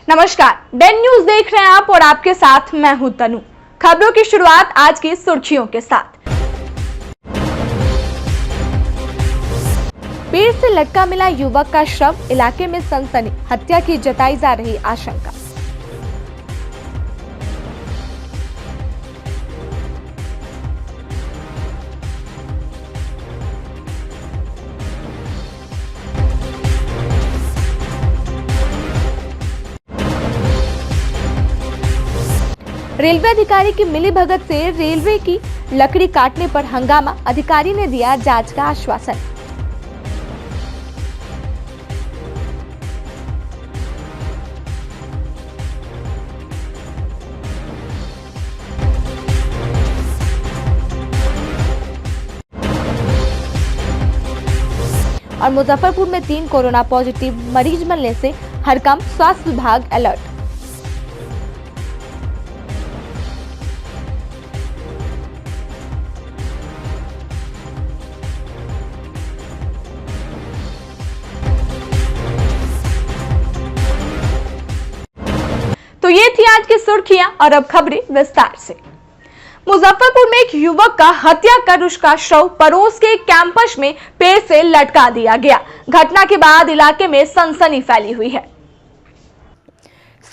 नमस्कार, Dane news देख रहे हैं आप और आपके साथ मैं हूं तनु। खबरों की शुरुआत आज की सुर्खियों के साथ। पेड़ से लटका मिला युवक का शव, इलाके में सनसनी, हत्या की जताई जा रही आशंका। रेलवे अधिकारी की मिलीभगत से रेलवे की लकड़ी काटने पर हंगामा, अधिकारी ने दिया जांच का आश्वासन। और मुजफ्फरपुर में 3 कोरोना पॉजिटिव मरीज मिलने से हड़कंप, स्वास्थ्य विभाग अलर्ट। तो ये थी आज की सुर्खियां और अब खबरें विस्तार से। मुजफ्फरपुर में एक युवक का हत्या कर उसका शव पड़ोस के कैंपस में पेड़ से लटका दिया गया। घटना के बाद इलाके में सनसनी फैली हुई है।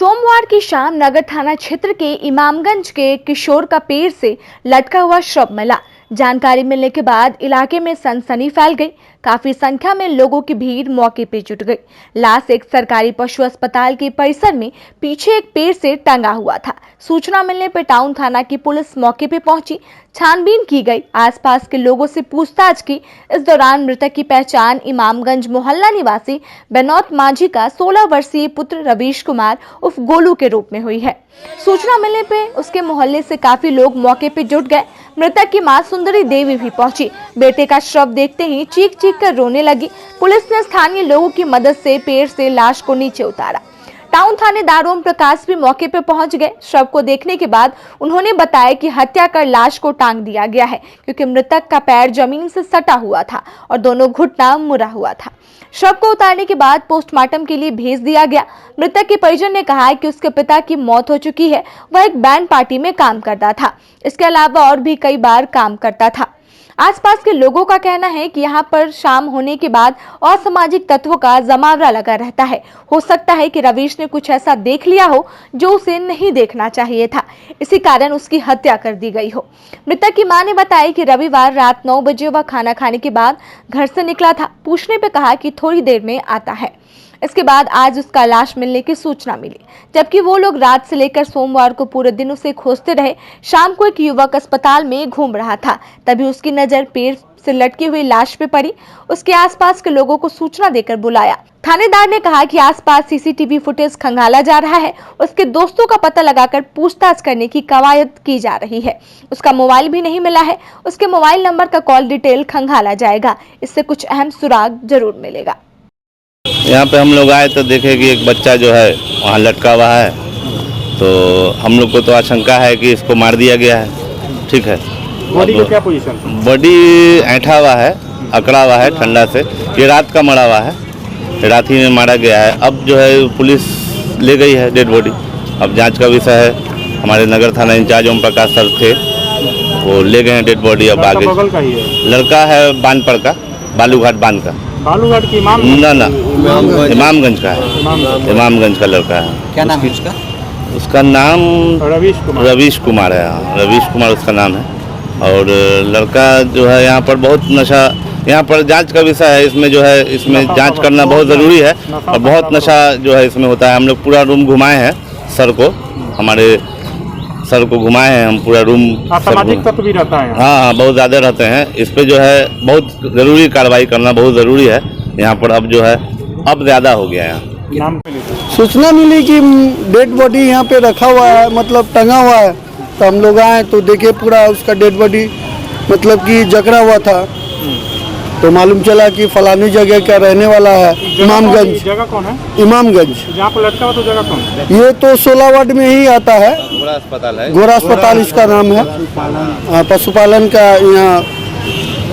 सोमवार की शाम नगर थाना क्षेत्र के इमामगंज के किशोर का पेड़ से लटका हुआ शव मिला। जानकारी मिलने के बाद इलाके में सनसनी फैल गई। काफी संख्या में लोगों की भीड़ मौके पर जुट गई। लाश एक सरकारी पशु अस्पताल के परिसर में पीछे एक पेड़ से टंगा हुआ था। सूचना मिलने पर टाउन थाना की पुलिस मौके पर पहुंची, छानबीन की गई, आसपास के लोगों से पूछताछ की। इस दौरान मृतक की पहचान इमामगंज मोहल्ला निवासी बेनौत माझी का 16 वर्षीय पुत्र रवीश कुमार उर्फ गोलू के रूप में हुई है। सूचना मिलने पे उसके मोहल्ले से काफी लोग मौके पे जुट गए। मृतक की मां सुंदरी देवी भी पहुंची। बेटे का शव देखते ही चीख चीख कर रोने लगी। पुलिस ने स्थानीय लोगों की मदद से पेड़ से लाश को नीचे उतारा। टाउन थानेदार ओम प्रकाश भी मौके पर पहुंच गए। शव को देखने के बाद उन्होंने बताया कि हत्या कर लाश को टांग दिया गया है, क्योंकि मृतक का पैर जमीन से सटा हुआ था और दोनों घुटना मुड़ा हुआ था। शव को उतारने के बाद पोस्टमार्टम के लिए भेज दिया गया। मृतक के परिजन ने कहा है कि उसके पिता की मौत हो चुकी है। वह एक बैंड पार्टी में काम करता था। इसके अलावा और भी कई बार काम करता था। आसपास के लोगों का कहना है कि यहाँ पर शाम होने के बाद असामाजिक तत्वों का जमावड़ा लगा रहता है। हो सकता है कि रवीश ने कुछ ऐसा देख लिया हो जो उसे नहीं देखना चाहिए था, इसी कारण उसकी हत्या कर दी गई हो। मृतक की मां ने बताया कि रविवार रात 9 बजे वह खाना खाने के बाद घर से निकला था। पूछने पे कहा कि थोड़ी देर में आता है। इसके बाद आज उसका लाश मिलने की सूचना मिली, जबकि वो लोग रात से लेकर सोमवार को पूरे दिन उसे खोजते रहे। शाम को एक युवक अस्पताल में घूम रहा था, तभी उसकी नजर पेड़ से लटकी हुई लाश पे पड़ी। उसके आसपास के लोगों को सूचना देकर बुलाया। थानेदार ने कहा कि आसपास सीसीटीवी फुटेज खंगाला जा रहा है। उसके दोस्तों का पता लगाकर पूछताछ करने की कवायद की जा रही है। उसका मोबाइल भी नहीं मिला है। उसके मोबाइल नंबर का कॉल डिटेल खंगाला जाएगा। इससे कुछ अहम सुराग जरूर मिलेगा। यहाँ पे हम लोग आए तो देखे कि एक बच्चा जो है वहाँ लटका हुआ है, तो हम लोग को तो आशंका है कि इसको मार दिया गया है। ठीक है, बॉडी का क्या पोजीशन? बॉडी ऐंठा हुआ है, अकड़ा हुआ है ठंडा से। ये रात का मरा हुआ है, रात ही में मारा गया है। अब जो है पुलिस ले गई है डेड बॉडी। अब जांच का विषय है। हमारे नगर थाना इंचार्ज ओम प्रकाश सर थे, वो ले गए हैं डेड बॉडी। अब आगे बगल का ही है। लड़का है बानपर का, बालूघाट बांध का। बालूघाट की इमाम? ना इमामगंज का है। इमामगंज का लड़का है। क्या नाम है उसका? उसका नाम रवीश कुमार है। हाँ, रवीश कुमार उसका नाम है। और लड़का जो है यहाँ पर बहुत नशा, यहाँ पर जांच का विषय है। इसमें जो है इसमें जांच करना बहुत ज़रूरी है और बहुत नशा जो है इसमें होता है। हम लोग पूरा रूम घुमाए हैं, सर को, हमारे सर को घुमाए हैं हम पूरा रूम। सामाजिक तत्व भी रहता है? हाँ, बहुत ज़्यादा रहते हैं। इस पे जो है बहुत ज़रूरी कार्रवाई करना बहुत ज़रूरी है यहाँ पर। अब जो है अब ज़्यादा हो गया है। सूचना मिली कि डेड बॉडी यहाँ पे रखा हुआ है, मतलब टंगा हुआ है। तो हम लोग आए तो देखे पूरा उसका डेड बॉडी मतलब कि जकड़ा हुआ था। तो मालूम चला कि फलानी जगह का रहने वाला है, इमामगंज। जगह कौन है? इमामगंज। जहाँ पर लटका हुआ तो जगह कौन है? ये तो 16 वार्ड में ही आता है। गोरा अस्पताल है। गोरा अस्पताल इसका नाम है। पशुपालन का यहाँ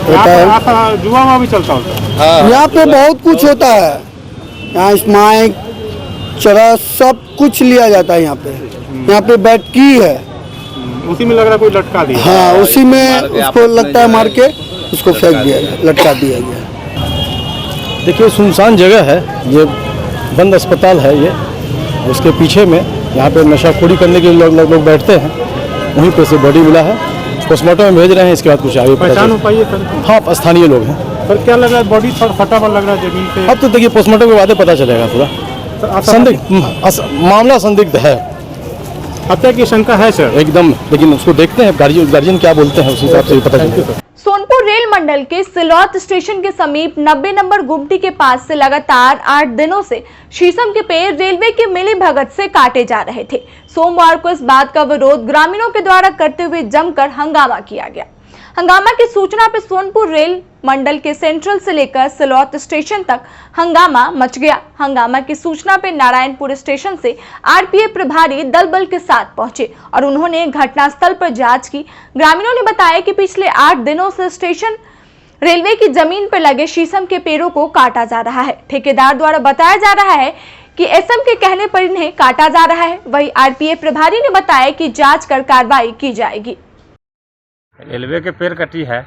होता है। जुआ भी चलता होता है यहाँ पे बहुत कुछ होता है। यहाँ स्माइक, चरा सब कुछ लिया जाता है यहाँ पे। यहाँ पे बैठकी है, उसी में लग रहा है कोई लटका दिया। हाँ उसी में उसको लगता है मार के उसको फेंक दिया गया, लटका दिया गया। देखिए सुनसान जगह है, ये बंद अस्पताल है ये। उसके पीछे में यहाँ पे नशाखोरी करने के लिए लोग बैठते हैं, वहीं पे से बॉडी मिला है, पोस्टमार्टम में भेज रहे हैं। इसके बाद कुछ आगे पहचान हो पाई है सर? हाँ स्थानीय लोग हैं। सर क्या लग रहा है, बॉडी थोड़ा फटा हुआ लग रहा है जमीन पे? अब तो देखिए पोस्टमार्टम के बाद पता चलेगा पूरा। मामला संदिग्ध है, हत्या की शंका है सर एकदम, लेकिन उसको देखते हैं गार्जियन क्या बोलते हैं, उस हिसाब से पता चलेगा। सोनपुर रेल मंडल के सिलौत स्टेशन के समीप 90 नंबर गुमटी के पास से लगातार 8 दिनों से शीशम के पेड़ रेलवे की मिली भगत से काटे जा रहे थे। सोमवार को इस बात का विरोध ग्रामीणों के द्वारा करते हुए जमकर हंगामा किया गया। हंगामा की सूचना पर सोनपुर रेल मंडल के सेंट्रल से लेकर सिलौत स्टेशन तक हंगामा मच गया। हंगामा की सूचना पर नारायणपुर स्टेशन से आरपीएफ प्रभारी दल बल के साथ पहुंचे और उन्होंने घटनास्थल पर जांच की। ग्रामीणों ने बताया कि पिछले 8 दिनों से स्टेशन रेलवे की जमीन पर लगे शीशम के पेड़ों को काटा जा रहा है। ठेकेदार द्वारा बताया जा रहा है कि एसएम के कहने पर इन्हें काटा जा रहा है। वहीं आरपीएफ प्रभारी ने बताया कि जांच कर कार्रवाई की जाएगी। रेलवे के पेड़ कटी है,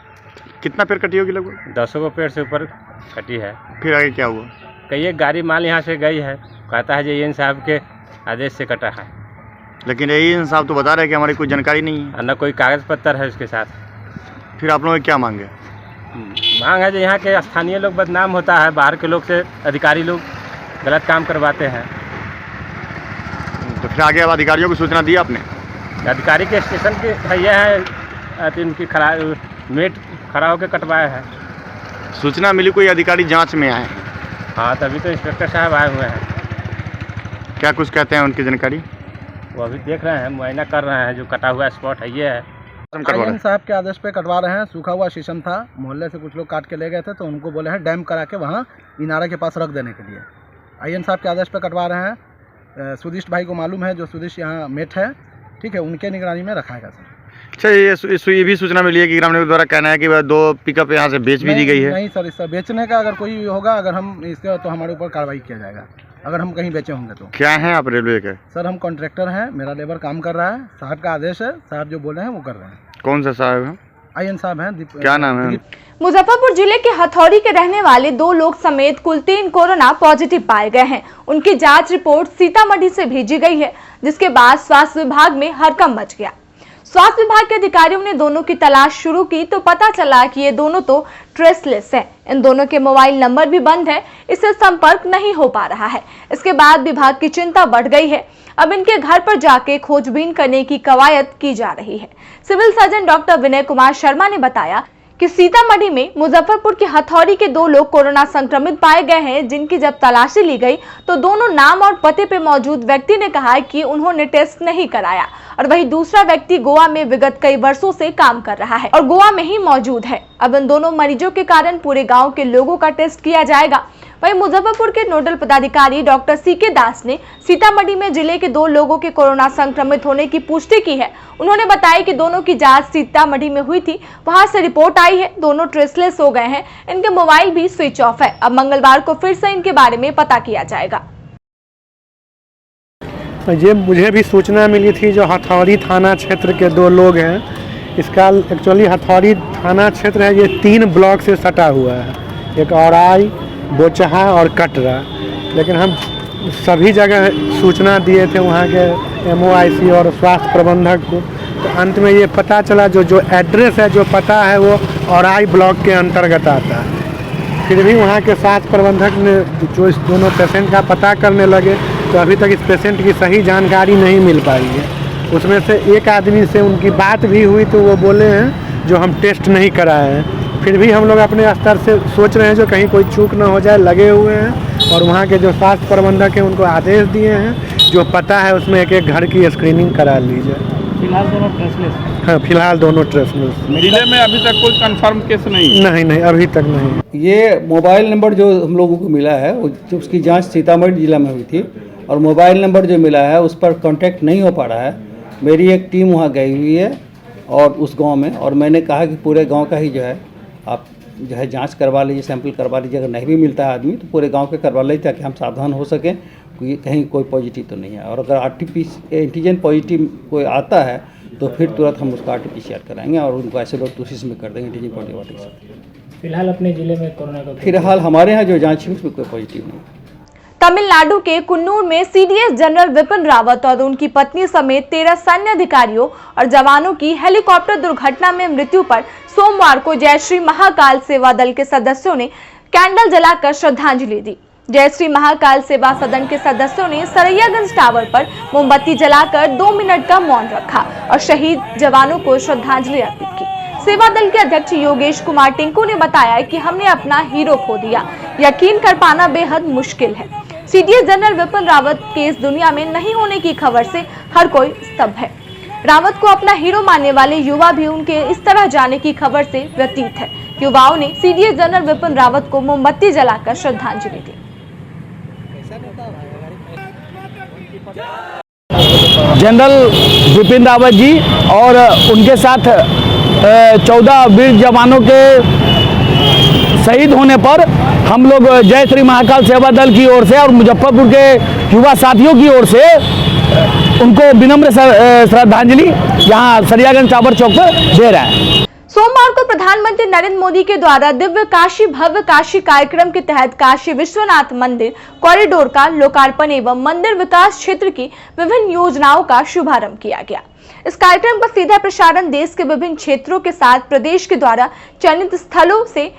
कितना पेड़ कटी होगी लगभग? 10 गो पेड़ से ऊपर कटी है। फिर आगे क्या हुआ? कई एक गाड़ी माल यहाँ से गई है, कहता है एएन साहब के आदेश से कटा है, लेकिन एएन साहब तो बता रहे हैं कि हमारी कोई जानकारी नहीं है, और न कोई कागज पत्तर है उसके साथ। फिर आप लोगों की क्या मांगे? मांग है जो यहाँ के स्थानीय लोग बदनाम होता है, बाहर के लोग से अधिकारी लोग गलत काम करवाते हैं। तो फिर आगे अब अधिकारियों को सूचना दी आपने? अधिकारी के स्टेशन के भैया है, उनकी मेट खड़ा होकर कटवाया है। सूचना मिली कोई अधिकारी जांच में आए? हाँ तभी तो इंस्पेक्टर साहब आए हुए हैं। क्या कुछ कहते हैं उनकी जानकारी? वो अभी देख रहे हैं, मुआयना कर रहे हैं, जो कटा हुआ स्पॉट है ये है। आईएन साहब के आदेश पे कटवा रहे हैं। सूखा हुआ शीशम था, मोहल्ले से कुछ लोग काट के ले गए थे, तो उनको बोले हैं डैम करा के वहाँ इनारा के पास रख देने के लिए। आईएन साहब के आदेश पे कटवा रहे हैं। सुदिष्ट भाई को मालूम है, जो सुदिष्ट यहाँ मेट है, ठीक है, उनके निगरानी में रखा है सर। अच्छा, ये भी सूचना मिली है कि ग्रामीणों द्वारा कहना है कि 2 पिकअप यहाँ से बेच भी दी गई है? नहीं सर, इसका बेचने का अगर कोई होगा, अगर हम इसके तो हमारे ऊपर कार्रवाई किया जाएगा, अगर हम कहीं बेचे होंगे तो। क्या है आप रेलवे के? सर हम कॉन्ट्रैक्टर हैं, मेरा लेबर काम कर रहा है, साहब का आदेश है, साहब जो बोले हैं वो कर रहे हैं। कौन सा साहब है? आईएन साहब हैं। क्या नाम है? मुजफ्फरपुर जिले के हथौड़ी के रहने वाले 2 लोग समेत कुल 3 कोरोना पॉजिटिव पाए गए हैं। उनकी जांच रिपोर्ट सीतामढ़ी से भेजी गई है, जिसके बाद स्वास्थ्य विभाग में हड़कंप मच गया। स्वास्थ्य विभाग के अधिकारियों ने दोनों की तलाश शुरू की तो पता चला कि ये दोनों तो ट्रेसलेस हैं। इन दोनों के मोबाइल नंबर भी बंद है, इससे संपर्क नहीं हो पा रहा है। इसके बाद विभाग की चिंता बढ़ गई है। अब इनके घर पर जाके खोजबीन करने की कवायद की जा रही है। Civil surgeon doctor Vinay Kumar Sharma ने बताया कि सीतामढ़ी में मुजफ्फरपुर के हथौड़ी के 2 लोग कोरोना संक्रमित पाए गए हैं, जिनकी जब तलाशी ली गई तो दोनों नाम और पते पे मौजूद व्यक्ति ने कहा कि उन्होंने टेस्ट नहीं कराया, और वही दूसरा व्यक्ति गोवा में विगत कई वर्षों से काम कर रहा है और गोवा में ही मौजूद है। अब इन दोनों मरीजों के कारण पूरे गाँव के लोगों का टेस्ट किया जाएगा। वहीं मुजफ्फरपुर के नोडल पदाधिकारी डॉक्टर सीके दास ने सीतामढ़ी में जिले के 2 लोगों के कोरोना संक्रमित होने की पुष्टि की है। उन्होंने बताया कि दोनों की जांच सीतामढ़ी में हुई थी, वहां से रिपोर्ट आई है, दोनों ट्रेसलेस हो गए हैं, इनके मोबाइल भी स्विच ऑफ है। अब मंगलवार को फिर से इनके बारे में पता किया जाएगा। ये मुझे भी सूचना मिली थी, जो हथौड़ी थाना क्षेत्र के 2 लोग हैं। इसका एक्चुअली हथौड़ी थाना क्षेत्र है, ये 3 ब्लॉक से सटा हुआ है, एक औराई, बोचहा और कटरा। लेकिन हम सभी जगह सूचना दिए थे वहाँ के MOIC और स्वास्थ्य प्रबंधक को, तो अंत में ये पता चला जो एड्रेस है, जो पता है, वो औराई ब्लॉक के अंतर्गत आता है। फिर भी वहाँ के स्वास्थ्य प्रबंधक ने जो इस दोनों पेशेंट का पता करने लगे, तो अभी तक इस पेशेंट की सही जानकारी नहीं मिल पाई है। उसमें से एक आदमी से उनकी बात भी हुई, तो वो बोले हैं जो हम टेस्ट नहीं कराए हैं। फिर भी हम लोग अपने स्तर से सोच रहे हैं जो कहीं कोई चूक ना हो जाए, लगे हुए हैं, और वहाँ के जो स्वास्थ्य प्रबंधक हैं उनको आदेश दिए हैं, जो पता है उसमें एक घर की स्क्रीनिंग करा लीजिए। फिलहाल दोनों ट्रेसलेस? हाँ, फिलहाल दोनों ट्रेसलेस। जिले में अभी तक कोई कंफर्म केस नहीं? नहीं, अभी तक नहीं। ये मोबाइल नंबर जो हम लोगों को मिला है, उसकी जांच सीतामढ़ी जिला में हुई थी, और मोबाइल नंबर जो मिला है उस पर कांटेक्ट नहीं हो पा रहा है। मेरी एक टीम वहाँ गई हुई है और उस गांव में, और मैंने कहा कि पूरे गांव का ही जो है आप जांच करवा लीजिए, सैंपल करवा लीजिए। अगर नहीं भी मिलता है आदमी तो पूरे गांव के करवा लीजिए, ताकि हम सावधान हो सकें। कहीं कोई पॉजिटिव तो नहीं है। और अगर एंटीजन पॉजिटिव कोई आता है तो फिर तुरंत हम उसका RT-PCR कराएंगे और उनको आइसोलेट में कर देंगे एंटीजन पॉजिटिव के साथ। फिलहाल अपने जिले में कोरोना का फिलहाल हमारे यहाँ जो जाँच है उसमें कोई पॉजिटिव नहीं। तमिलनाडु के कुन्नूर में CDS जनरल विपिन रावत और उनकी पत्नी समेत 13 सैन्य अधिकारियों और जवानों की हेलीकॉप्टर दुर्घटना में मृत्यु पर सोमवार को जय श्री महाकाल सेवा दल के सदस्यों ने कैंडल जलाकर श्रद्धांजलि दी। जय श्री महाकाल सेवा सदन के सदस्यों ने सरैयागंज टावर पर मोमबत्ती जलाकर 2 मिनट का मौन रखा और शहीद जवानों को श्रद्धांजलि अर्पित की। सेवा दल के अध्यक्ष योगेश कुमार टिंकू ने बताया कि हमने अपना हीरो खो दिया, यकीन कर पाना बेहद मुश्किल है। CDS जनरल विपिन रावत के इस दुनिया में नहीं होने की खबर से हर कोई स्तब्ध है। रावत को अपना हीरो मानने वाले युवा भी उनके इस तरह जाने की खबर से व्यतीत है। युवाओं ने CDS जनरल विपिन रावत को मोमबत्ती जलाकर श्रद्धांजलि दी। जनरल विपिन रावत जी और उनके साथ 14 वीर जवानों के शहीद होने पर हम लोग जय श्री महाकाल सेवा दल की ओर से और मुजफ्फरपुर के युवा साथियों की ओर से उनको विनम्र श्रद्धांजलि यहाँ सरैयागंज टावर चौक पर दे रहा है। सोमवार को प्रधानमंत्री नरेंद्र मोदी के द्वारा दिव्य काशी भव्य काशी कार्यक्रम के तहत काशी विश्वनाथ मंदिर कॉरिडोर का लोकार्पण एवं मंदिर विकास क्षेत्र की विभिन्न योजनाओं का शुभारंभ किया गया। इस कार्यक्रम का सीधा प्रसारण देश के विभिन्न क्षेत्रों के साथ प्रदेश के द्वारा चयनित स्थलों से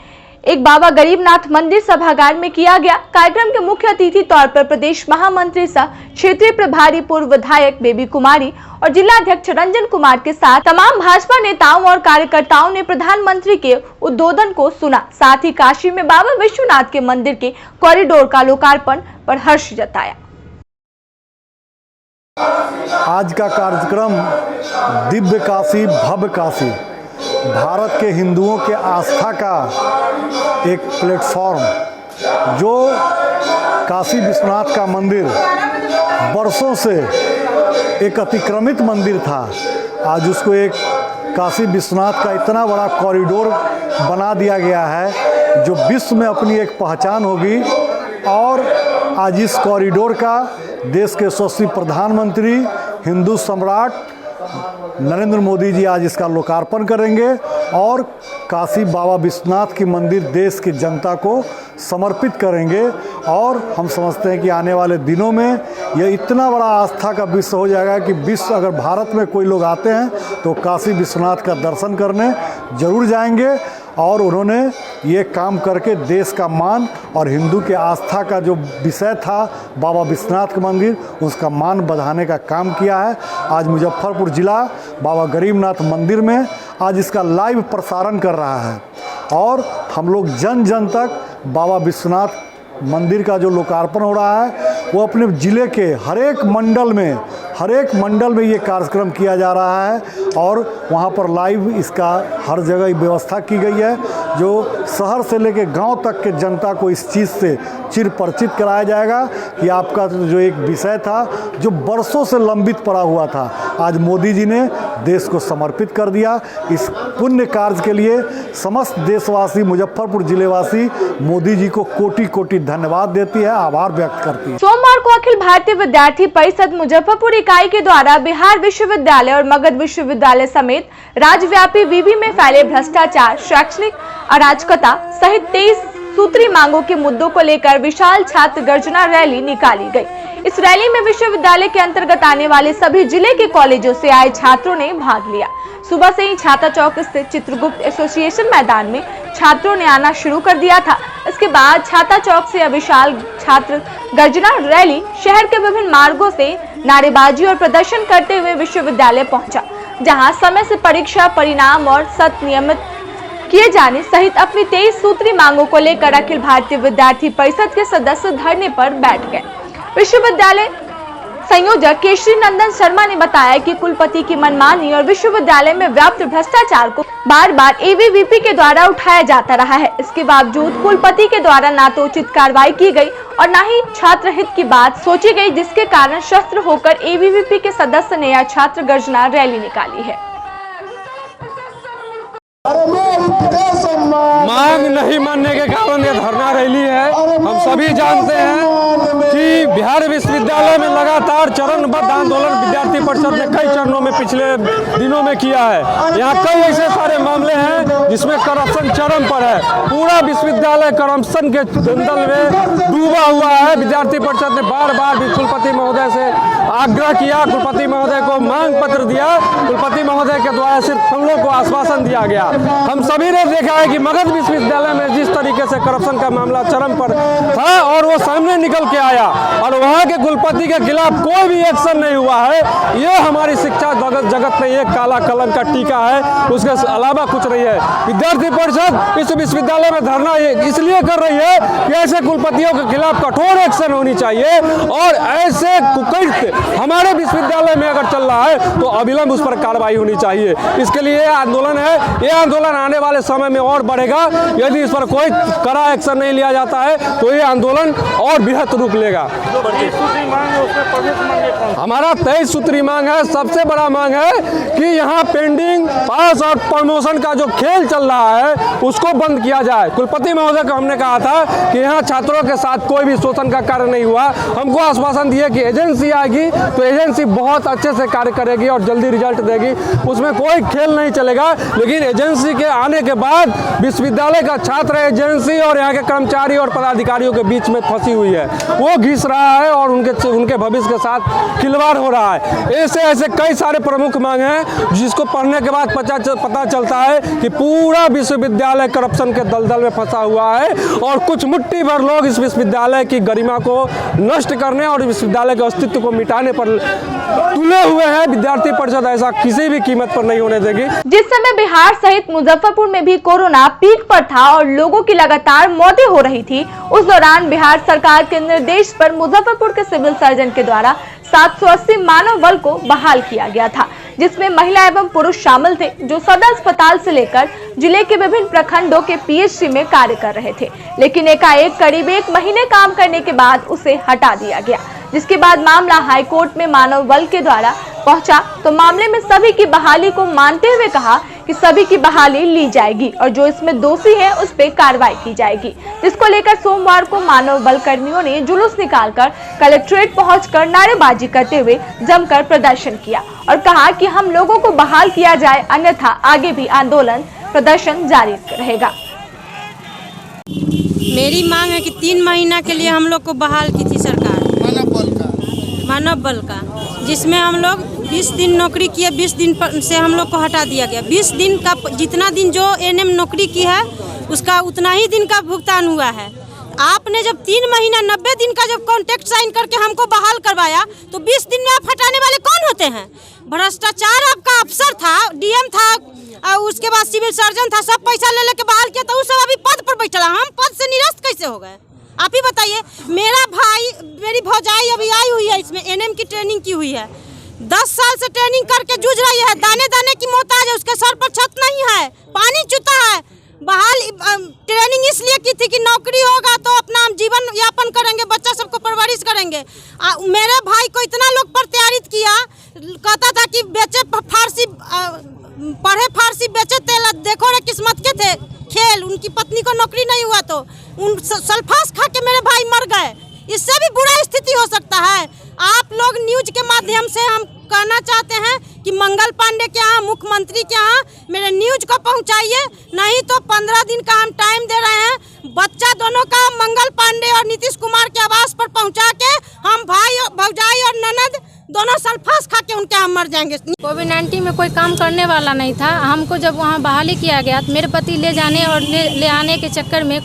एक बाबा गरीबनाथ मंदिर सभागार में किया गया। कार्यक्रम के मुख्य अतिथि तौर पर प्रदेश महामंत्री सह क्षेत्रीय प्रभारी पूर्व विधायक बेबी कुमारी और जिला अध्यक्ष रंजन कुमार के साथ तमाम भाजपा नेताओं और कार्यकर्ताओं ने प्रधानमंत्री के उद्बोधन को सुना। साथ ही काशी में बाबा विश्वनाथ के मंदिर के कॉरिडोर का लोकार्पण पर हर्ष जताया। आज का कार्यक्रम दिव्य काशी भव्य काशी भारत के हिंदुओं के आस्था का एक प्लेटफॉर्म, जो काशी विश्वनाथ का मंदिर बरसों से एक अतिक्रमित मंदिर था, आज उसको एक काशी विश्वनाथ का इतना बड़ा कॉरिडोर बना दिया गया है जो विश्व में अपनी एक पहचान होगी। और आज इस कॉरिडोर का देश के यशस्वी प्रधानमंत्री हिंदू सम्राट नरेंद्र मोदी जी आज इसका लोकार्पण करेंगे और काशी बाबा विश्वनाथ की मंदिर देश की जनता को समर्पित करेंगे। और हम समझते हैं कि आने वाले दिनों में यह इतना बड़ा आस्था का विश्व हो जाएगा कि विश्व अगर भारत में कोई लोग आते हैं तो काशी विश्वनाथ का दर्शन करने जरूर जाएंगे। और उन्होंने ये काम करके देश का मान और हिंदू के आस्था का जो विषय था बाबा विश्वनाथ का मंदिर, उसका मान बढ़ाने का काम किया है। आज मुजफ्फरपुर ज़िला बाबा गरीबनाथ मंदिर में आज इसका लाइव प्रसारण कर रहा है और हम लोग जन जन तक बाबा विश्वनाथ मंदिर का जो लोकार्पण हो रहा है वो अपने ज़िले के हर एक मंडल में ये कार्यक्रम किया जा रहा है और वहाँ पर लाइव इसका हर जगह व्यवस्था की गई है, जो शहर से लेकर गांव तक के जनता को इस चीज़ से चिर परिचित कराया जाएगा कि आपका जो एक विषय था जो बरसों से लंबित पड़ा हुआ था, आज मोदी जी ने देश को समर्पित कर दिया। इस पुण्य कार्य के लिए समस्त देशवासी, मुजफ्फरपुर जिलेवासी मोदी जी को कोटि कोटि धन्यवाद देती है, आभार व्यक्त करती है। सोमवार को अखिल भारतीय विद्यार्थी परिषद मुजफ्फरपुर इकाई के द्वारा बिहार विश्वविद्यालय और मगध विश्वविद्यालय समेत राज्यव्यापी विवि में फैले भ्रष्टाचार, शैक्षणिक अराजकता सहित 23 सूत्री मांगों के मुद्दों को लेकर विशाल छात्र गर्जना रैली निकाली गई। इस रैली में विश्वविद्यालय के अंतर्गत आने वाले सभी जिले के कॉलेजों से आए छात्रों ने भाग लिया। सुबह से ही छाता चौक स्थित चित्रगुप्त एसोसिएशन मैदान में छात्रों ने आना शुरू कर दिया था। इसके बाद छाता चौक से विशाल छात्र गर्जना रैली शहर के विभिन्न मार्गों से नारेबाजी और प्रदर्शन करते हुए विश्वविद्यालय पहुंचा, जहां समय से परीक्षा परिणाम और सत्र नियमित किए जाने सहित अपनी 23 सूत्री मांगों को लेकर अखिल भारतीय विद्यार्थी परिषद के सदस्य धरने पर बैठ गए। विश्वविद्यालय संयोजक केशरी नंदन शर्मा ने बताया कि कुलपति की मनमानी और विश्वविद्यालय में व्याप्त भ्रष्टाचार को बार बार एबीवीपी के द्वारा उठाया जाता रहा है। इसके बावजूद कुलपति के द्वारा न तो उचित कार्रवाई की गई और न ही छात्र हित की बात सोची गई, जिसके कारण शस्त्र होकर एबीवीपी के सदस्य ने यह छात्र गर्जना रैली निकाली है। मांग मांग नहीं मानने के कारण ये धरना रैली है। हम सभी जानते हैं कि बिहार विश्वविद्यालय में लगातार चरणबद्ध आंदोलन विद्यार्थी परिषद ने कई चरणों में पिछले दिनों में किया है। यहाँ कई ऐसे सारे मामले हैं जिसमें करप्शन चरम पर है। पूरा विश्वविद्यालय करप्शन के दलदल में डूबा हुआ है। विद्यार्थी परिषद ने बार बार कुलपति महोदय से आग्रह किया, कुलपति महोदय को मांग पत्र दिया, कुलपति महोदय के द्वारा सिर्फ हम लोग को आश्वासन दिया गया। हम सभी ने देखा है कि मगध विश्वविद्यालय में जिस तरीके से करप्शन का मामला चरम पर था और वो सामने निकल के आया और वहाँ के कुलपति के खिलाफ कोई भी एक्शन नहीं हुआ है। ये हमारी शिक्षा जगत में एक काला कलंक का टीका है, उसके अलावा कुछ नहीं है। विद्यार्थी परिषद इस विश्वविद्यालय में धरना इसलिए कर रही है कि ऐसे कुलपतियों के खिलाफ कठोर एक्शन होनी चाहिए और ऐसे कुकृत्य हमारे विश्वविद्यालय में अगर चल रहा है तो अविलंब उस पर कार्रवाई होनी चाहिए। इसके लिए आंदोलन है। ये आंदोलन आने वाले समय में और बढ़ेगा। यदि इस पर कोई कड़ा एक्शन नहीं लिया जाता है तो ये आंदोलन और बृहत रूप लेगा। हमारा 23 सूत्री मांग है। सबसे बड़ा मांग है कि यहाँ पेंडिंग पास और प्रमोशन का जो खेल चल रहा है उसको बंद किया जाए। कुलपति महोदय को हमने कहा था कि यहाँ छात्रों के साथ कोई भी शोषण का कार्य नहीं हुआ। हमको आश्वासन दिए कि एजेंसी आएगी तो एजेंसी बहुत अच्छे से कार्य करेगी और जल्दी रिजल्ट देगी, उसमें कोई खेल नहीं चलेगा। लेकिन एजेंसी के आने के बाद विश्वविद्यालय का छात्र एजेंसी और यहाँ के कर्मचारी और पदाधिकारियों के बीच में फंसी हुई है। वो घिस रहा है और उनके भविष्य के साथ खिलवाड़ हो रहा है। ऐसे कई सारे प्रमुख मांग हैं जिसको पढ़ने के बाद पता चलता है कि पूरा विश्वविद्यालय करप्शन के दलदल में फंसा हुआ है और कुछ मुट्ठी भर लोग इस विश्वविद्यालय की गरिमा को नष्ट करने और विश्वविद्यालय के अस्तित्व को मिटाने पर तुले हुए हैं। विद्यार्थी परिषद ऐसा किसी भी कीमत पर नहीं होने देगी। जिस समय बिहार सहित मुजफ्फरपुर में भी कोरोना पीक पर था और लोगों की लगातार मौतें हो रही थी, उस दौरान बिहार सरकार के निर्देश पर मुजफ्फरपुर के सिविल सर्जन के द्वारा 780 मानव बल को बहाल किया गया था, जिसमें महिला एवं पुरुष शामिल थे जो सदर अस्पताल से लेकर जिले के विभिन्न प्रखंडों के पीएचसी में कार्य कर रहे थे। लेकिन एकाएक करीब 1 महीने काम करने के बाद उसे हटा दिया गया, जिसके बाद मामला हाईकोर्ट में मानव बल के द्वारा पहुंचा तो मामले में सभी की बहाली को मानते हुए कहा कि सभी की बहाली ली जाएगी और जो इसमें दोषी है उस पर कार्रवाई की जाएगी। जिसको लेकर सोमवार को मानव बल कर्मियों ने जुलूस निकालकर कलेक्ट्रेट पहुंचकर नारेबाजी करते हुए जमकर प्रदर्शन किया और कहा कि हम लोगों को बहाल किया जाए, अन्यथा आगे भी आंदोलन प्रदर्शन जारी रहेगा। मेरी मांग है कि 3 महीना के लिए हम लोग को बहाल की थी सरकार मानव बल का, जिसमें हम लोग 20 दिन नौकरी किए, 20 दिन से हम लोग को हटा दिया गया। 20 दिन का जितना दिन जो एनएम नौकरी की है उसका उतना ही दिन का भुगतान हुआ है। आपने जब 3 महीना 90 दिन का जब कॉन्ट्रैक्ट साइन करके हमको बहाल करवाया तो 20 दिन में आप हटाने वाले कौन होते हैं? भ्रष्टाचार आपका अफसर था, डीएम था और उसके बाद सिविल सर्जन था, सब पैसा ले लेके बहाल किया तो उस सब अभी पद पर बैठा। हम पद से निरस्त कैसे हो गए आप ही बताइए। मेरा भाई मेरी भौजाई अभी आई हुई है, इसमें एनएम की ट्रेनिंग की हुई है, 10 साल से ट्रेनिंग करके जूझ रही है, दाने दाने की मोहताज है, उसके सर पर छत नहीं है, पानी चूता है। बहाल ट्रेनिंग इसलिए की थी कि नौकरी होगा तो अपना जीवन यापन करेंगे, बच्चा सबको परवरिश करेंगे। मेरे भाई को इतना लोग प्रत्यारित किया, कहता था कि बेचे फारसी पढ़े फारसी बेचे तेल, देखो रे किस्मत के थे खेल। उनकी पत्नी को नौकरी नहीं हुआ तो उन सल्फास खा के मेरे भाई मर गए। इससे भी बुरा स्थिति हो सकता है। आप लोग न्यूज के माध्यम से हम कहना चाहते हैं कि मंगल पांडे के यहाँ, मुख्यमंत्री के यहाँ मेरे न्यूज को पहुँचाइए, नहीं तो 15 दिन का हम टाइम दे रहे हैं। बच्चा दोनों का मंगल पांडे और नीतीश कुमार के आवास पर पहुँचा के हम भाई भौजाई और ननद दोनों सल्फास खा के उनके यहाँ मर जाएंगे। कोविड-19 में कोई काम करने वाला नहीं था। हमको जब वहाँ बहाली किया गया तो मेरे पति ले जाने और ले आने के चक्कर में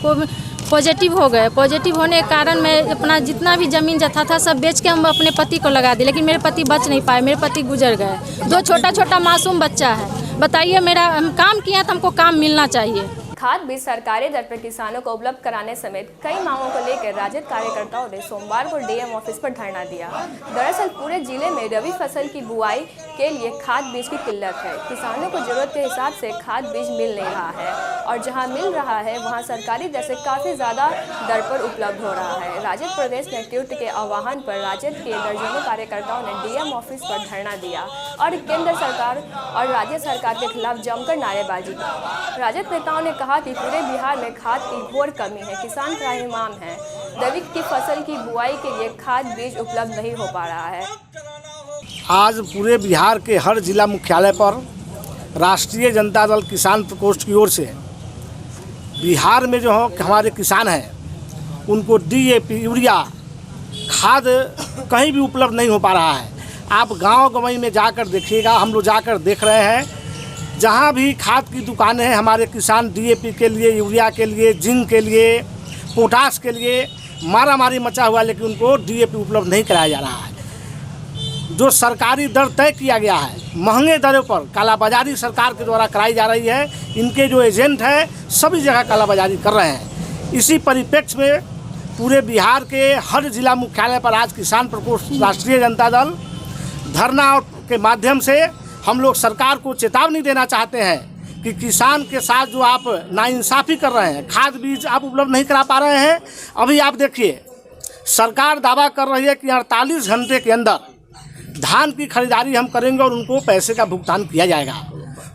पॉजिटिव हो गए। पॉजिटिव होने के कारण मैं अपना जितना भी ज़मीन जथा था सब बेच के हम अपने पति को लगा दिए, लेकिन मेरे पति बच नहीं पाए, मेरे पति गुजर गए। 2 छोटा मासूम बच्चा है। बताइए, हम काम किया तो हमको काम मिलना चाहिए। खाद बीज सरकारी दर पर किसानों को उपलब्ध कराने समेत कई मांगों को लेकर राजद कार्यकर्ताओं ने सोमवार को डीएम ऑफिस पर धरना दिया। दरअसल पूरे जिले में रबी फसल की बुआई के लिए खाद बीज की किल्लत है। किसानों को जरूरत के हिसाब से खाद बीज मिल नहीं रहा है और जहां मिल रहा है वहां सरकारी दर से काफ़ी ज़्यादा दर पर उपलब्ध हो रहा है। राजद प्रदेश नेतृत्व के आह्वान पर राजद के दर्जनों कार्यकर्ताओं ने डीएम ऑफिस पर धरना दिया और केंद्र सरकार और राज्य सरकार के खिलाफ जमकर नारेबाजी की। राजद नेताओं ने कहा कि पूरे बिहार में खाद की घोर कमी है, किसान त्राहिमाम है। रबी की फसल की बुआई के लिए खाद बीज उपलब्ध नहीं हो पा रहा है। आज पूरे बिहार के हर जिला मुख्यालय पर राष्ट्रीय जनता दल किसान प्रकोष्ठ की ओर से बिहार में जो हमारे किसान हैं उनको डीएपी यूरिया खाद कहीं भी उपलब्ध नहीं हो पा रहा है। आप गांव गंवई में जाकर देखिएगा, हम लोग जाकर देख रहे हैं, जहां भी खाद की दुकानें हैं हमारे किसान डीएपी के लिए, यूरिया के लिए, जिंक के लिए, पोटास के लिए मारामारी मचा हुआ, लेकिन उनको डीएपी उपलब्ध नहीं कराया जा रहा है। जो सरकारी दर तय किया गया है महंगे दरों पर कालाबाजारी सरकार के द्वारा कराई जा रही है। इनके जो एजेंट हैं सभी जगह कालाबाजारी कर रहे हैं। इसी परिप्रेक्ष्य में पूरे बिहार के हर जिला मुख्यालय पर आज किसान प्रकोष्ठ राष्ट्रीय जनता दल धरना के माध्यम से हम लोग सरकार को चेतावनी देना चाहते हैं कि किसान के साथ जो आप नाइंसाफ़ी कर रहे हैं, खाद बीज आप उपलब्ध नहीं करा पा रहे हैं। अभी आप देखिए सरकार दावा कर रही है कि 48 घंटे के अंदर धान की खरीदारी हम करेंगे और उनको पैसे का भुगतान किया जाएगा।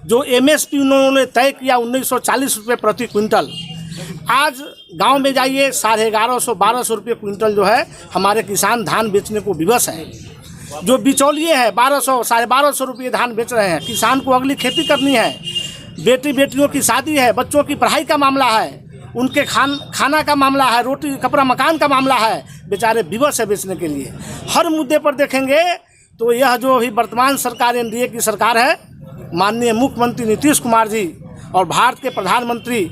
जो एमएसपी उन्होंने तय किया 1940 रुपये प्रति क्विंटल, आज गांव में जाइए 1150-1200 रुपये क्विंटल जो है हमारे किसान धान बेचने को विवश है। जो बिचौलिए हैं 1200-1250 रुपये धान बेच रहे हैं। किसान को अगली खेती करनी है, बेटियों की शादी है, बच्चों की पढ़ाई का मामला है, उनके खाना का मामला है, रोटी कपड़ा मकान का मामला है, बेचारे विवश है बेचने के लिए। हर मुद्दे पर देखेंगे तो यह जो ही वर्तमान सरकार एनडीए की सरकार है, माननीय मुख्यमंत्री नीतीश कुमार जी और भारत के प्रधानमंत्री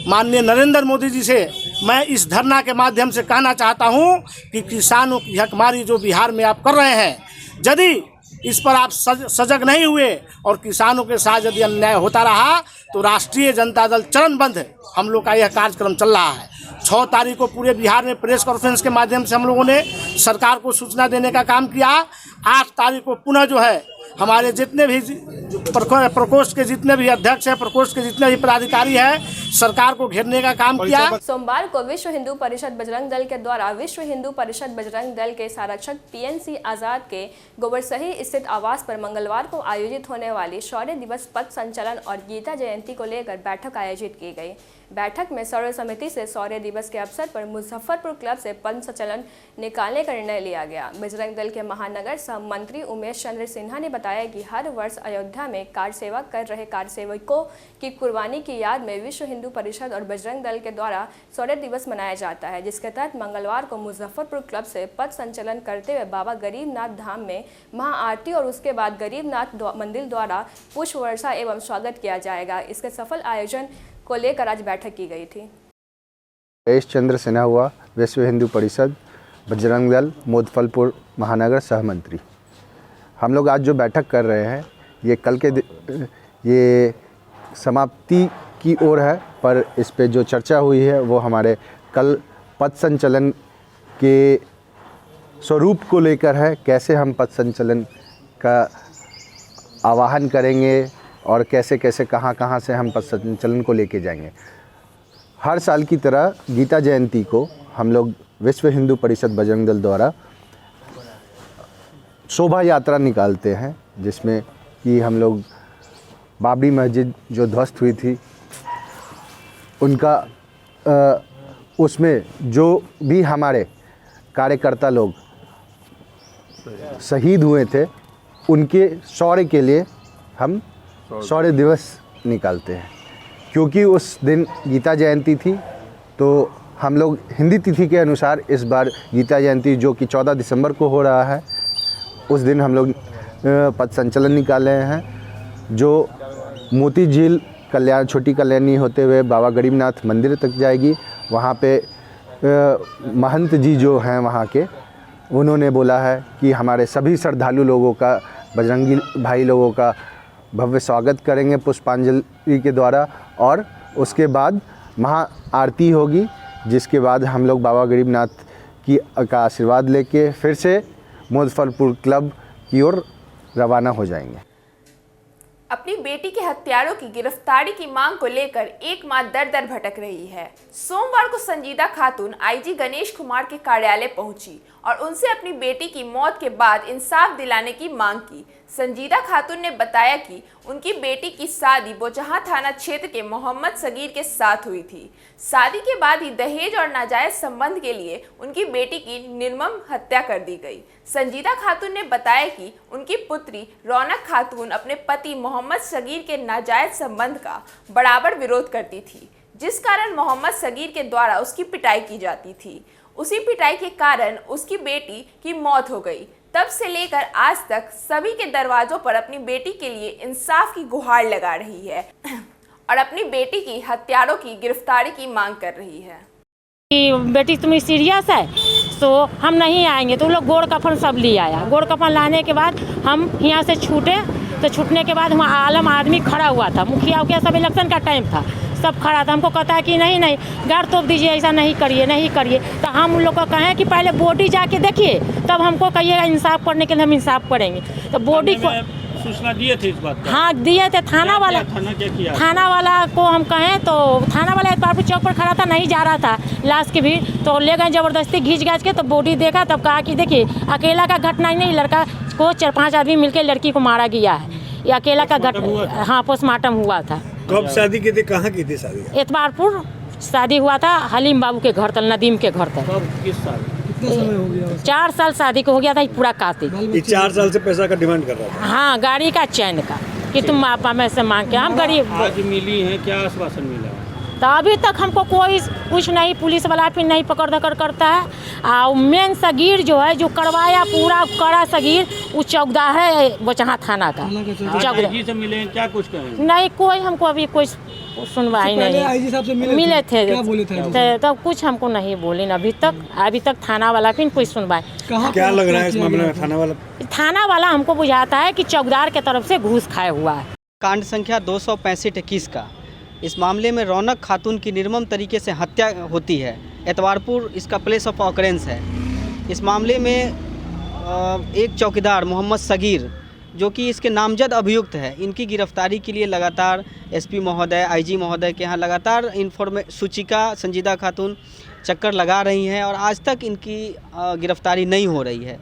माननीय नरेंद्र मोदी जी से मैं इस धरना के माध्यम से कहना चाहता हूं कि किसानों की हकमारी जो बिहार में आप कर रहे हैं, यदि इस पर आप सजग नहीं हुए और किसानों के साथ यदि अन्याय होता रहा तो राष्ट्रीय जनता दल चरणबद्ध हम लोग का यह कार्यक्रम चल रहा है। 6 तारीख को पूरे बिहार में प्रेस कॉन्फ्रेंस के माध्यम से हम लोगों ने सरकार को सूचना देने का काम किया। 8 तारीख को पुनः जो है हमारे जितने भी प्रकोष्ठ के जितने भी अध्यक्ष हैं, प्रकोष्ठ के जितने भी पदाधिकारी हैं, सरकार को घेरने का काम किया। सोमवार को विश्व हिंदू परिषद बजरंग दल के द्वारा विश्व हिंदू परिषद बजरंग दल के संरक्षक पीएनसी आजाद के गोबरसही स्थित आवास पर मंगलवार को आयोजित होने वाली शौर्य दिवस पथ संचलन और गीता जयंती को लेकर बैठक आयोजित की गई। बैठक में सर्व समिति से शौर्य दिवस के अवसर पर मुजफ्फरपुर क्लब से पथ संचलन निकालने का निर्णय लिया गया। बजरंग दल के महानगर सह मंत्री उमेश चंद्र सिन्हा ने बताया कि हर वर्ष अयोध्या में कार सेवा कर रहे कार सेवकों की कुर्बानी की याद में विश्व हिंदू परिषद और बजरंग दल के द्वारा शौर्य दिवस मनाया जाता है, जिसके तहत मंगलवार को मुजफ्फरपुर क्लब से पथ संचलन करते हुए बाबा गरीबनाथ धाम में महाआरती और उसके बाद गरीबनाथ मंदिर द्वारा पुष्प वर्षा एवं स्वागत किया जाएगा। इसके सफल आयोजन को लेकर आज बैठक की गई थी। उमेश चंद्र सिन्हा हुआ, विश्व हिंदू परिषद बजरंग दल मुजफ्फरपुर महानगर सहमंत्री। हम लोग आज जो बैठक कर रहे हैं ये कल के ये समाप्ति की ओर है, पर इस पे जो चर्चा हुई है वो हमारे कल पथ संचलन के स्वरूप को लेकर है। कैसे हम पथ संचलन का आवाहन करेंगे और कैसे कैसे कहाँ से हम पथ संचलन को लेके जाएंगे। हर साल की तरह गीता जयंती को हम लोग विश्व हिंदू परिषद बजरंग दल द्वारा शोभा यात्रा निकालते हैं, जिसमें कि हम लोग बाबरी मस्जिद जो ध्वस्त हुई थी उनका उसमें जो भी हमारे कार्यकर्ता लोग शहीद हुए थे उनके शौर्य के लिए हम शौर्य दिवस निकालते हैं। क्योंकि उस दिन गीता जयंती थी तो हम लोग हिंदी तिथि के अनुसार इस बार गीता जयंती जो कि 14 दिसंबर को हो रहा है, उस दिन हम लोग पथ संचलन निकाले हैं जो मोती झील छोटी कल्याणी होते हुए बाबा गरीबनाथ मंदिर तक जाएगी। वहाँ पे महंत जी जो हैं वहाँ के, उन्होंने बोला है कि हमारे सभी श्रद्धालु लोगों का, बजरंगी भाई लोगों का भव्य स्वागत करेंगे पुष्पांजलि के द्वारा और उसके बाद महा आरती होगी, जिसके बाद हम लोग बाबा गरीबनाथ का आशीर्वाद लेके फिर से मुजफ्फरपुर क्लब की ओर रवाना हो जाएंगे। अपनी बेटी के हत्यारों की गिरफ्तारी की मांग को लेकर एक मां दर दर भटक रही है। सोमवार को संजीदा खातून आईजी गणेश कुमार के कार्यालय पहुंची और उनसे अपनी बेटी की मौत के बाद इंसाफ दिलाने की मांग की। संजीदा खातून ने बताया कि उनकी बेटी की शादी बोचहां थाना क्षेत्र के मोहम्मद सगीर के साथ हुई थी। शादी के बाद ही दहेज और नाजायज संबंध के लिए उनकी बेटी की निर्मम हत्या कर दी गई। संजीदा खातून ने बताया कि उनकी पुत्री रौनक खातून अपने पति मोहम्मद सगीर के नाजायज संबंध का बराबर विरोध करती थी, जिस कारण मोहम्मद सगीर के द्वारा उसकी पिटाई की जाती थी। उसी पिटाई के कारण उसकी बेटी की मौत हो गई। तब से लेकर आज तक सभी के दरवाजों पर अपनी बेटी के लिए इंसाफ की गुहार लगा रही है और अपनी बेटी की हत्यारों की गिरफ्तारी की मांग कर रही है। बेटी तुम्हें सीरियस है तो हम नहीं आएंगे। तो लोग गोड़ कफन सब ले आया। गोड़ कफन लाने के बाद हम यहाँ से छूटे। तो छूटने के बाद वहाँ आलम आदमी खड़ा हुआ था, मुखिया उखिया सब इलेक्शन का टाइम था, सब खड़ा था। हमको कहता है कि नहीं नहीं गाड़ तोप दीजिए, ऐसा नहीं करिए नहीं करिए। तो हम उन लोग को कहें कि पहले बॉडी जाके देखिए तब हमको कहिएगा इंसाफ करने के लिए हम इंसाफ करेंगे। तो बॉडी को सूचना दिए थे इस बात का? हाँ दिए थे। थाना वाला थाना वाला को हम कहें तो थाना वाला एतबारपुर चौक पर खड़ा था, नहीं जा रहा था लाश की भीड़। तो ले गए ज़बरदस्ती घींच घाच के। तो बॉडी देखा तब कहा कि देखिए अकेला का घटना ही नहीं, लड़का को 4-5 आदमी मिलकर लड़की को मारा गया है। ये अकेला का घटना। हाँ पोस्टमार्टम हुआ था। कब शादी की थी, कहाँ की थी शादी? एतबारपुर शादी हुआ था, हलीम बाबू के घर तल, नदीम के घर तल। किस साल? कितना समय हो गया? 4 साल शादी को हो गया था पूरा कातिल। 4 साल से पैसा का डिमांड कर रहा था। हाँ गाड़ी का चैन का कि तुम आपा में से मांग के। हम गरीब। आज मिली है, क्या आश्वासन मिला? तो अभी तक हमको कोई कुछ नहीं, पुलिस वाला फिर नहीं पकड़ दकड़ करता है। और मेन सगीर जो है जो करवाया पूरा कड़ा सगीर वो चौकीदार है बोचहां थाना का। आईजी से मिले हैं, क्या कुछ कहें? नहीं कोई हमको अभी कोई सुनवाई नहीं। आईजी साहब से मिले थे, क्या बोले थे? तो कुछ हमको नहीं बोले अभी तक थाना वाला फिर कोई सुनवाई। क्या लग रहा है इस मामले में? थाना वाला हमको बुझाता है कि चौकीदार के तरफ से घूस खाया हुआ है। कांड संख्या 265-21 का इस मामले में रौनक खातून की निर्मम तरीके से हत्या होती है। एतवारपुर इसका प्लेस ऑफ ऑकरेंस है। इस मामले में एक चौकीदार मोहम्मद सगीर जो कि इसके नामजद अभियुक्त है, इनकी गिरफ्तारी के लिए लगातार एसपी महोदय, आईजी महोदय के यहाँ लगातार सूचिका संजीदा खातून चक्कर लगा रही हैं और आज तक इनकी गिरफ्तारी नहीं हो रही है।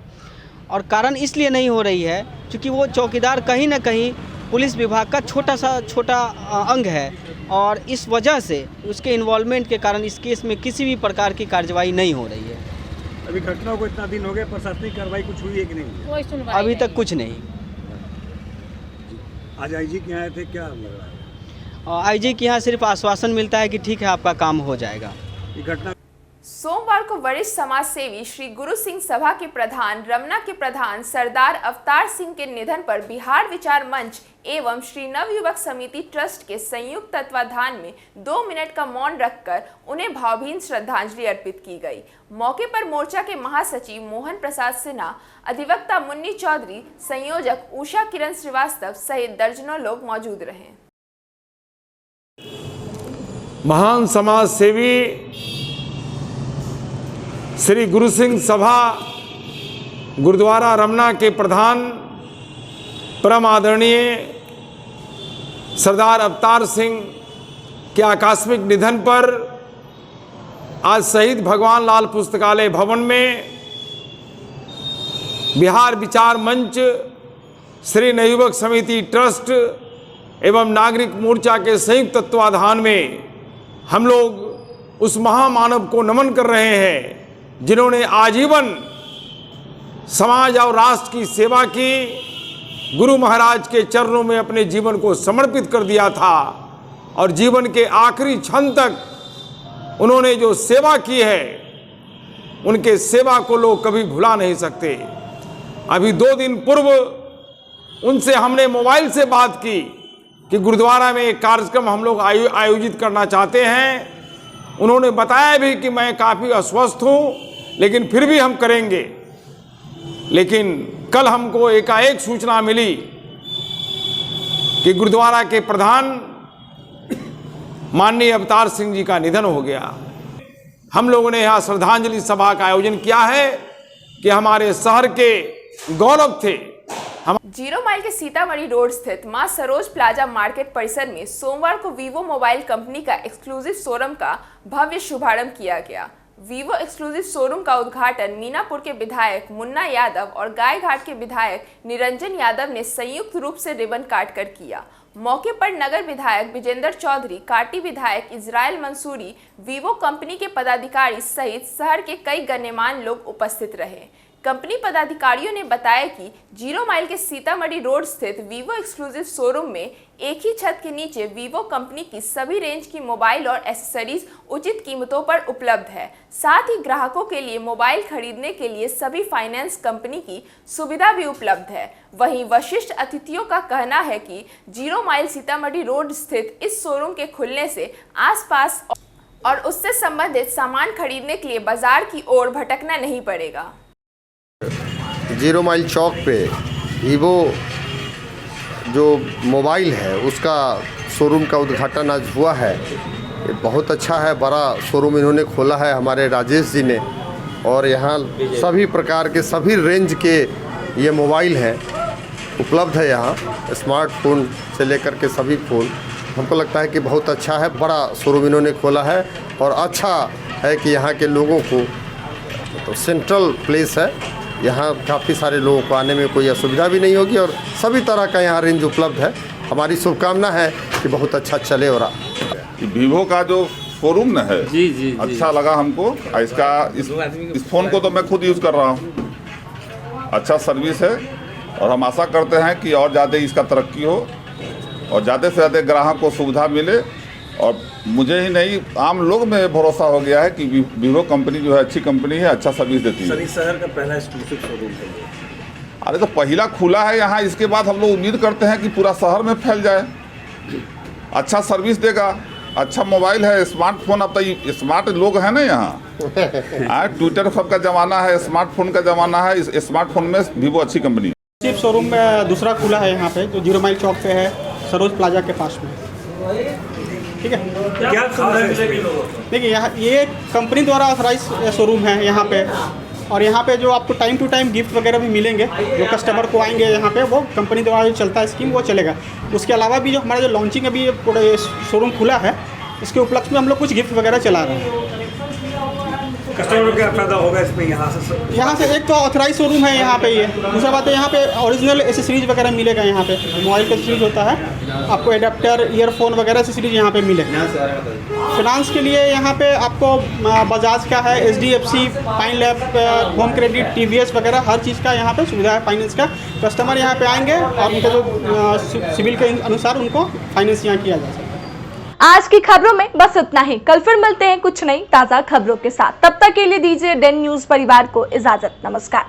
और कारण इसलिए नहीं हो रही है क्योंकि वो चौकीदार कहीं ना कहीं पुलिस विभाग का छोटा अंग है और इस वजह से उसके इन्वॉल्वमेंट के कारण इस केस में किसी भी प्रकार की कार्रवाई नहीं हो रही है। अभी घटना को इतना दिन हो गए, प्रशासनिक कार्रवाई कुछ हुई है कि नहीं? अभी तक कुछ नहीं। आज आईजी के यहाँ आए थे, क्या लग रहा है? आईजी के यहाँ सिर्फ आश्वासन मिलता है कि ठीक है आपका काम हो जाएगा। ये घटना सोमवार को वरिष्ठ समाज सेवी श्री गुरु सिंह सभा के प्रधान रमना के प्रधान सरदार अवतार सिंह के निधन पर बिहार विचार मंच एवं श्री नवयुवक समिति ट्रस्ट के संयुक्त तत्वाधान में 2 मिनट का मौन रखकर उन्हें भावभीनी श्रद्धांजलि अर्पित की गई। मौके पर मोर्चा के महासचिव मोहन प्रसाद सिन्हा, अधिवक्ता मुन्नी चौधरी, संयोजक उषा किरण श्रीवास्तव सहित दर्जनों लोग मौजूद रहे। महान समाज सेवी श्री गुरु सिंह सभा गुरुद्वारा रमना के प्रधान परम आदरणीय सरदार अवतार सिंह के आकस्मिक निधन पर आज शहीद भगवान लाल पुस्तकालय भवन में बिहार विचार मंच, श्री नवयुवक समिति ट्रस्ट एवं नागरिक मोर्चा के संयुक्त तत्वाधान में हम लोग उस महामानव को नमन कर रहे हैं जिन्होंने आजीवन समाज और राष्ट्र की सेवा की, गुरु महाराज के चरणों में अपने जीवन को समर्पित कर दिया था और जीवन के आखिरी क्षण तक उन्होंने जो सेवा की है उनके सेवा को लोग कभी भुला नहीं सकते। अभी 2 दिन पूर्व उनसे हमने मोबाइल से बात की कि गुरुद्वारा में एक कार्यक्रम हम लोग आयोजित करना चाहते हैं। उन्होंने बताया भी कि मैं काफ़ी अस्वस्थ हूँ लेकिन फिर भी हम करेंगे। लेकिन कल हमको एकाएक सूचना मिली कि गुरुद्वारा के प्रधान माननीय अवतार सिंह जी का निधन हो गया। हम लोगों ने यहाँ श्रद्धांजलि सभा का आयोजन किया है कि हमारे शहर के गौरव थे, जीरो माइल के सीतामढ़ी रोड स्थित मां सरोज प्लाजा मार्केट परिसर में सोमवार को वीवो मोबाइल कंपनी का एक्सक्लूसिव शोरूम का भव्य शुभारंभ किया गया। वीवो एक्सक्लूसिव शोरूम का उद्घाटन मीनापुर के विधायक मुन्ना यादव और गायघाट के विधायक निरंजन यादव ने संयुक्त रूप से रिबन काट कर किया। मौके पर नगर विधायक विजेंद्र चौधरी, काटी विधायक इजराइल मंसूरी, वीवो कंपनी के पदाधिकारी सहित शहर के कई गण्यमान्य लोग उपस्थित रहे। कंपनी पदाधिकारियों ने बताया कि जीरो माइल के सीतामढ़ी रोड स्थित वीवो एक्सक्लूसिव शोरूम में एक ही छत के नीचे वीवो कंपनी की सभी रेंज की मोबाइल और एसेसरीज उचित कीमतों पर उपलब्ध है। साथ ही ग्राहकों के लिए मोबाइल खरीदने के लिए सभी फाइनेंस कंपनी की सुविधा भी उपलब्ध है। वहीं वशिष्ठ अतिथियों का कहना है कि जीरो माइल सीतामढ़ी रोड स्थित इस शोरूम के खुलने से आसपास और उससे संबंधित सामान खरीदने के लिए बाजार की ओर भटकना नहीं पड़ेगा। जीरो माइल चौक पे वीवो जो मोबाइल है उसका शोरूम का उद्घाटन आज हुआ है। ये बहुत अच्छा है, बड़ा शोरूम इन्होंने खोला है हमारे राजेश जी ने, और यहाँ सभी प्रकार के सभी रेंज के ये मोबाइल हैं उपलब्ध है। यहाँ स्मार्टफोन से लेकर के सभी फ़ोन, हमको लगता है कि बहुत अच्छा है, बड़ा शोरूम इन्होंने खोला है और अच्छा है कि यहाँ के लोगों को तो सेंट्रल प्लेस है, यहाँ काफ़ी सारे लोगों को आने में कोई असुविधा भी नहीं होगी और सभी तरह का यहाँ रेंज उपलब्ध है। हमारी शुभकामना है कि बहुत अच्छा चले। और वीवो का जो शोरूम न है जी, अच्छा लगा हमको। इसका इस फ़ोन को तो मैं खुद यूज़ कर रहा हूँ, अच्छा सर्विस है और हम आशा करते हैं कि और ज़्यादा इसका तरक्की हो और ज़्यादा से ज़्यादा ग्राहक को सुविधा मिले। और मुझे ही नहीं, आम लोग में भरोसा हो गया है कि वीवो कंपनी जो है अच्छी कंपनी है, अच्छा सर्विस देती है। शहर का पहला एक्सक्लूसिव शोरूम है। अरे तो पहला खुला है यहाँ, इसके बाद हम लोग उम्मीद करते हैं कि पूरा शहर में फैल जाए। अच्छा सर्विस देगा, अच्छा मोबाइल है, स्मार्टफोन। अब तो स्मार्ट लोग हैं ना यहाँ, ट्विटर सबका ज़माना है, स्मार्टफोन का ज़माना है। इस स्मार्टफोन में वीवो अच्छी कंपनी है। चिप शोरूम में दूसरा खुला है यहाँ पे, जो जीरो माइल चौक पे है, सरोज प्लाजा के पास में। ठीक है, क्या देखिए यहाँ ये कंपनी द्वारा ऑथराइज शोरूम है यहाँ पे, और यहाँ पे जो आपको टाइम टू टाइम गिफ्ट वगैरह भी मिलेंगे। जो कस्टमर को आएंगे यहाँ पे, वो कंपनी द्वारा जो चलता है स्कीम वो चलेगा। उसके अलावा भी जो हमारा जो लॉन्चिंग अभी पूरा शोरूम खुला है, इसके उपलक्ष्य में हम लोग कुछ गिफ्ट वगैरह चला रहे हैं। कस्टमर को क्या फायदा होगा इसमें? यहाँ से एक तो ऑथराइज शोरूम है यहाँ पे ये, दूसरा बात है यहाँ पे ओरिजिनल एसेसरीज वगैरह मिलेगा। यहाँ पे मोबाइल का एसेसरीज होता है, आपको एडाप्टर, ईयरफोन वगैरह एसेसरीज यहाँ पे मिलेगा। फिनांस के लिए यहाँ पे आपको बजाज का है, HDFC, fine lab, home credit, TVS वगैरह हर चीज़ का यहाँ पे सुविधा है फाइनेंस का। कस्टमर यहाँ पे आएंगे और उनका जो सिविल के अनुसार उनको फाइनेंस यहाँ किया जा सकता है। आज की खबरों में बस इतना ही। कल फिर मिलते हैं कुछ नई ताज़ा खबरों के साथ। तब तक के लिए दीजिए डेन न्यूज़ परिवार को इजाजत। नमस्कार।